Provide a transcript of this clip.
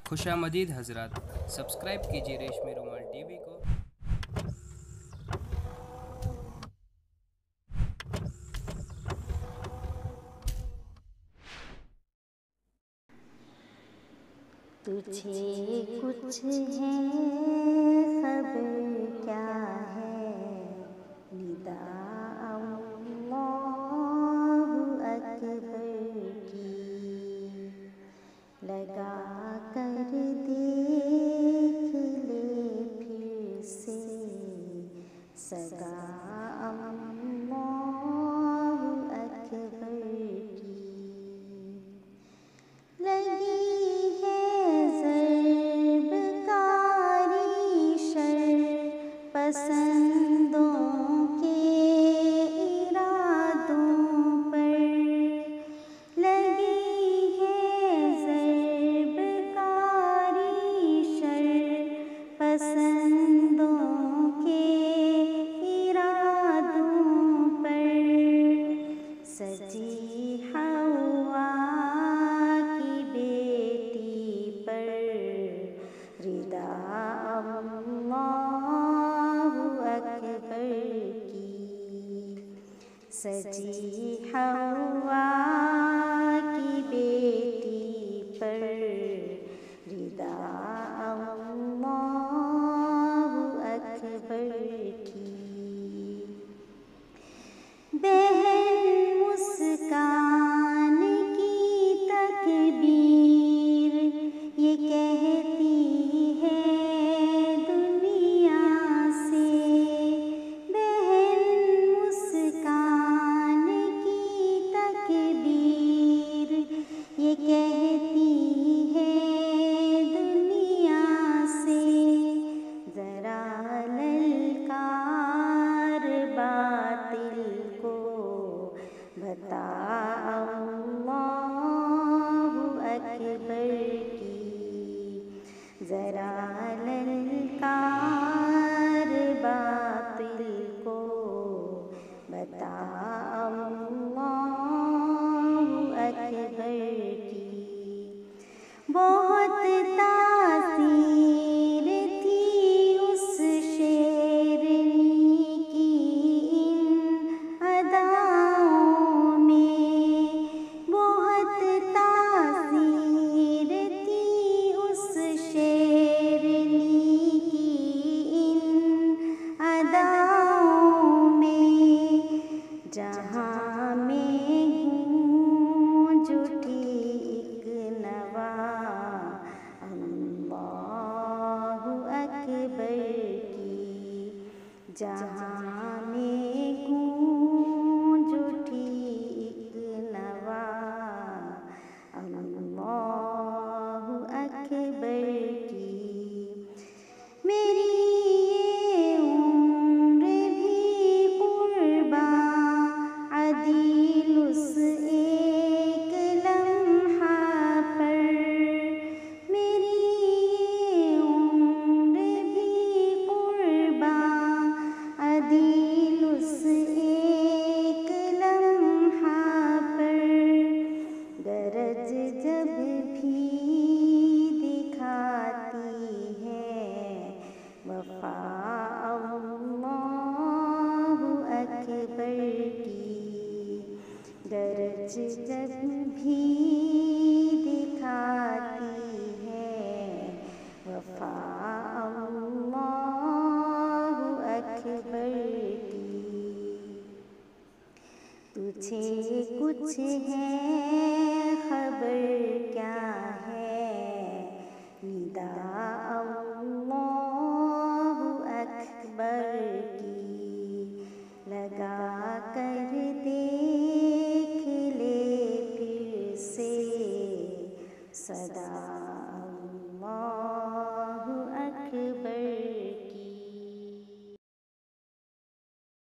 खुशामदीद हजरात, सब्सक्राइब कीजिए रेशमी रुमाल टीवी को। तुझे कुछ है खबर क्या है, निदा अल्लाहु अकबर की लगा कर देख ले फिर से सदा अल्लाहु अकबर की लगी पसंदों के इरादों पर लगी है ज़रबकारी शर पसंदों के इरादों पर सजी हवा की बेटी पर रिदा सजी हवा की बेटी पर रिदा अल्लाहु अकबर की बहन मुस्कान की तकबीर ये कहती है दुनिया से बहन मुस्कान ये कहती है दुनिया से जरा ललकार बातिल को बता अल्लाहु अकबर की जरा ललकार बातिल को बता बहुत तासीर थी उस शेरनी की इन अदाओं में बहुत तासीर थी उस शेरनी की इन अदाओं में जहाँ में जहाँ में गूंज उठी एक नवा अल्लाहु अकबर की मेरी ये उम्र भी कुर्बान अदील उस एक लम्हा पर मेरी ये उम्र भी कुर्बान अदील उस एक लम्हा पर गरज जब भी दिखाती है वफा अल्लाहु अकबर की गरज जब भी दिखाती है वफा तुझे कुछ है खबर क्या है, निदा अल्लाहु अकबर की लगा कर देख ले फिर से सदा